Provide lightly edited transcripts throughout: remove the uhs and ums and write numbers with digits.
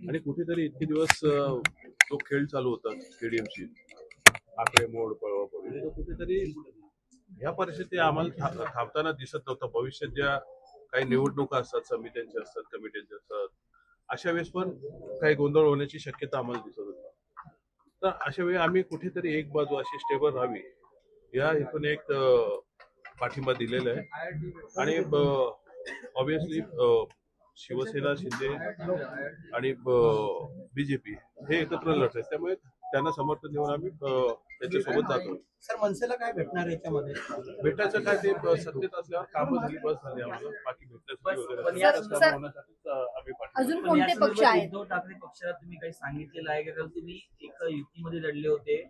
आणि कुठेतरी इतके दिवस जो खेळ चालू होता केडीएमसी आकडे मोड पळवा पळवी, तो कुठेतरी ह्या परिस्थिती आम्हाला थांबताना दिसत नव्हतं. भविष्यात ज्या काही निवडणुका असतात, समित्यांच्या असतात, कमिट्यांच्या असतात, अशा वेळेस पण काही गोंधळ होण्याची शक्यता आम्हाला दिसत होती. तर अशा वेळी आम्ही कुठेतरी एक बाजू अशी स्टेबल राहावी या इथून एक पाठिंबा दिलेला आहे. आणि ऑब्विसली शिवसेना, शिंदे आणि बीजेपी हे एकत्र लढत आहेत, त्यामुळे त्यांना समर्थन देऊन आम्ही त्याच्यासोबत जातो. सर, मनसेला काय भेटणार याच्यामध्ये? भेटायचं काय, ते सत्तेत असल्यावर कामं झाली, बस झाली आम्हाला, बाकी भेटण्यासाठी वगैरे आम्ही अजून कोणते पक्ष आहेत? उद्धव ठाकरे पक्षाला तुम्ही काही सांगितलेलं आहे का? तुम्ही एका युतीमध्ये लढले होते.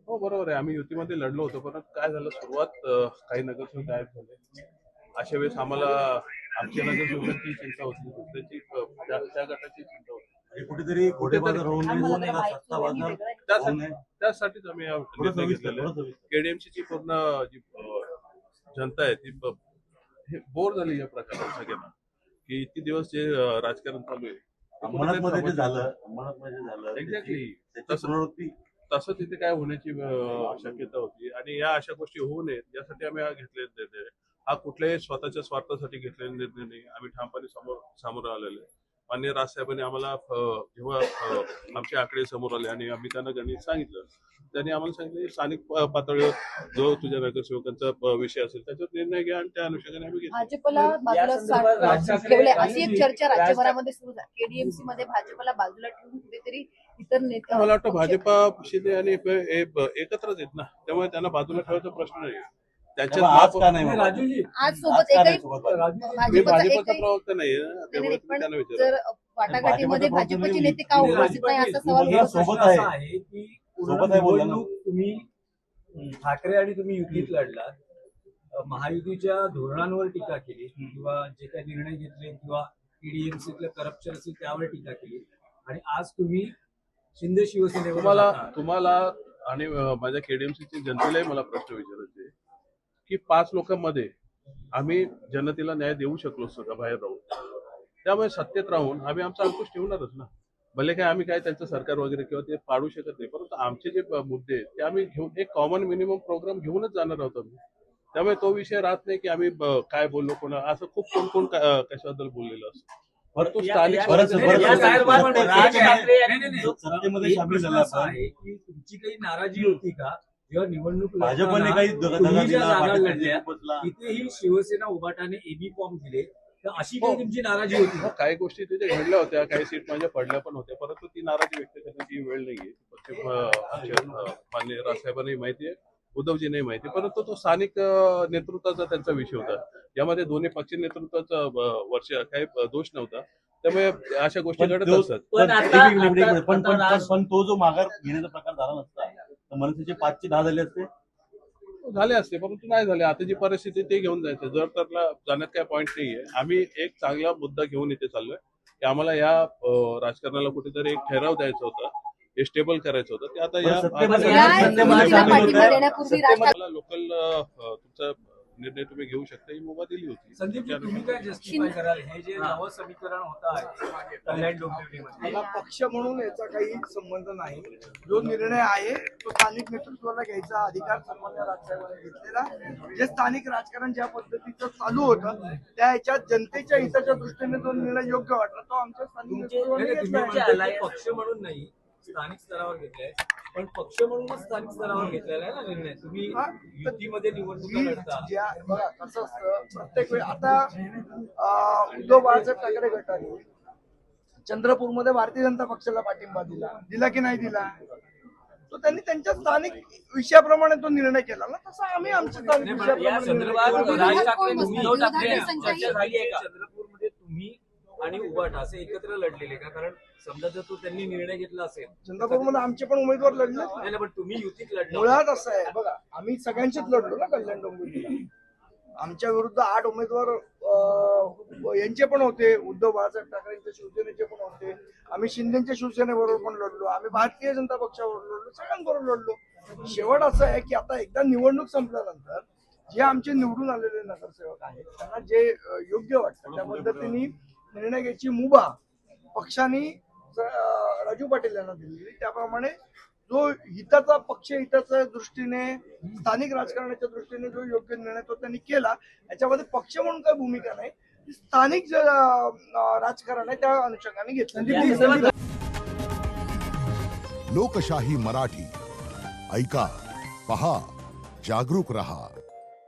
हो बरोबर आहे, आम्ही युतीमध्ये लढलो होतो, पण काय झालं, सुरुवात काही नगरसेवक गायब झाले. अशा वेळेस आम्हाला आमच्या नगरसेवकांची चिंता होती, दुसऱ्याची त्या गटाची चिंता होती. कुठेतरी त्यासाठीच आम्ही निर्णय घेतलेला आहे. केडीएमसी ची पूर्ण जी जनता आहे ती बोर झाली या प्रकारात सगळ्यांना, की इतके दिवस जे राजकारण चालू आहे झालं एक्झॅक्टली तसं तिथे काय होण्याची शक्यता होती. आणि या अशा गोष्टी होऊ नयेत यासाठी आम्ही हा घेतलेला निर्णय. हा कुठल्याही स्वतःच्या स्वार्थासाठी घेतलेला निर्णय नाही. आम्ही ठामपणे सामोरं आलेलो आहे. माननीय राजसाहेबांनी आम्हाला जेव्हा आमचे आकडे समोर आले आणि आम्ही त्यांना गणित सांगितलं, त्यांनी आम्हाला सांगितलं स्थानिक पातळीवर जो तुझ्या नगरसेवकांचा विषय असेल त्याच्यावर निर्णय घ्या, आणि त्या अनुषंगाने आम्ही घेतला. भाजपला बाजूला ठेवले अशी एक चर्चा राज्यभरामध्ये सुरू झाली. केडीएमसी मध्ये भाजपला बाजूला ठेवून कुठेतरी इतर नेते, मला वाटतं भाजपा, शिंदे आणि एकत्रच आहेत ना, त्यामुळे त्यांना बाजूला ठेवायचा प्रश्न नाही. आज का नाही राजूजी, आज सोबत एकही भाजपचा प्रवक्ता नाहीये, त्यामुळे त्यांना विचारा. जर वाटाघाटीमध्ये भाजपचे नेते का उपस्थित नाही असा सवाल सोबत आहे की तुम्ही ठाकरे आणि तुम्ही युतीत लढलात, महायुतीच्या धोरणांवर टीका केली किंवा जे काही निर्णय घेतले किंवा ईडीएमसीतलं करप्शन असेल त्यावर टीका केली, आणि आज तुम्ही शिंदे शिवसेनेवर तुम्हाला आणि माझ्या केडीएमसीच्या जनतेलाही मला प्रश्न विचारायचे की 5 लोकांमध्ये आम्ही जनतेला न्याय देऊ शकलो असतो का बाहेर राहून? त्यामुळे सत्तेत राहून आम्ही आमचा अंकुश ठेवणारच ना. भले काय आम्ही काय त्यांचं सरकार वगैरे किंवा ते पाडू शकत नाही, परंतु आमचे जे मुद्दे आहेत ते आम्ही घेऊन एक कॉमन मिनिमम प्रोग्राम घेऊनच जाणार आहोत आम्ही. त्यामुळे तो विषय राहत नाही की आम्ही काय बोललो कोणा, असं खूप कोण कशाबद्दल बोललेलं असतं. परंतु स्थानिक तुमची काही नाराजी होती का जेव्हा निवडणूक भाजपने इथेही शिवसेना उभाटाने एबी फॉर्म दिले, तर अशी काही तुमची नाराजी होती? काही गोष्टी तिथे घडल्या होत्या, काही सीट माझ्या पडल्या पण होत्या, परंतु ती नाराजी व्यक्त करण्याची वेळ नाहीये. माननीय राजसाहेबांनाही माहिती आहे, उद्धवजींनाही माहिती, परंतु तो स्थानिक नेतृत्वाचा त्यांचा विषय होता. यामध्ये दोन्ही पक्ष नेतृत्वाचा वर्ष काही दोष नव्हता. त्यामुळे अशा गोष्टी घडत असतात. पण तो जो माघार घेण्याचा प्रकार झाला नसता तर मनसेचे 5 चे 10 झाले असते, परंतु नाही झाले. आता जी परिस्थिती ते घेऊन जायचं, जर त्याला जाण्यात काय पॉईंट नाहीये. आम्ही एक चांगला मुद्दा घेऊन इथे चाललोय की आम्हाला या राजकारणाला कुठेतरी एक ठराव द्यायचा होता, हे स्टेबल करायचं होतं. ते आता या लोकल तुमचा निर्णय तुम्ही घेऊ शकता, ही मुभा दिली होती. संदीप, तुम्ही काय जस्टिफाय कराल हे जे नवं समीकरण होत आहे कल्याण डोंबिवलीमध्ये? मला पक्ष म्हणून याचा काही संबंध नाही. जो निर्णय आहे तो स्थानिक नेतृत्वाला घ्यायचा अधिकार सन्मान्य राजसाहेबांनी घेतलेला. जे स्थानिक राजकारण ज्या पद्धतीचं चालू होतं त्या ह्याच्यात जनतेच्या हिताच्या दृष्टीने जो निर्णय योग्य वाटला तो आमच्या स्थानिक नेतृत्वाने पक्ष म्हणून नाही, स्थानिक स्तरावर घेतलाय, पण पक्ष म्हणूनच स्थानिक स्तरावर घेतलेला आहे ना निर्णय. तुम्ही युतीमध्ये निवडणुका लढता. बघा कसं असतं, प्रत्येक वेळी आता उद्धव बाळासाहेब ठाकरे गटाने चंद्रपूरमध्ये भारतीय जनता पक्षाला पाठिंबा दिला की नाही दिला? तो त्यांनी त्यांच्या स्थानिक विषयाप्रमाणे तो निर्णय केला ना, तसा आम्ही आमच्या स्थानिक चंद्रपूरमध्ये तुम्ही आणि उभाटा असे एकत्र लढलेले का? कारण समजा जर तो त्यांनी निर्णय घेतला असेल, चंद्रपूरमध्ये आमचे पण उमेदवार लढले नाही, पण तुम्ही युतीत लढले. मुळात असं आहे बघा, आम्ही सगळ्यांचीच लढलो ना कल्याण डोंबिवलीला. आमच्या विरुद्ध 8 उमेदवार यांचे पण होते, उद्धव बाळासाहेब ठाकरेंच्या शिवसेनेचे पण होते. आम्ही शिंदेच्या शिवसेनेबरोबर पण लढलो, आम्ही भारतीय जनता पक्षाबरोबर लढलो, सगळ्यांबरोबर लढलो. शेवट असं आहे की आता एकदा निवडणूक संपल्यानंतर जे आमचे निवडून आलेले नगरसेवक आहेत त्यांना जे योग्य वाटतं त्या पद्धतीने निर्णय घ्यायची मुभा पक्षाने राजू पाटील यांना दिलेली, त्याप्रमाणे जो हिताचा पक्ष हिताच्या दृष्टीने स्थानिक राजकारणाच्या दृष्टीने जो योग्य निर्णय तो त्यांनी केला, याच्यामध्ये पक्ष म्हणून काही भूमिका नाही, स्थानिक जे राजकारण आहे त्या अनुषंगाने घेतलं. लोकशाही मराठी ऐका, पहा, जागरूक रहा.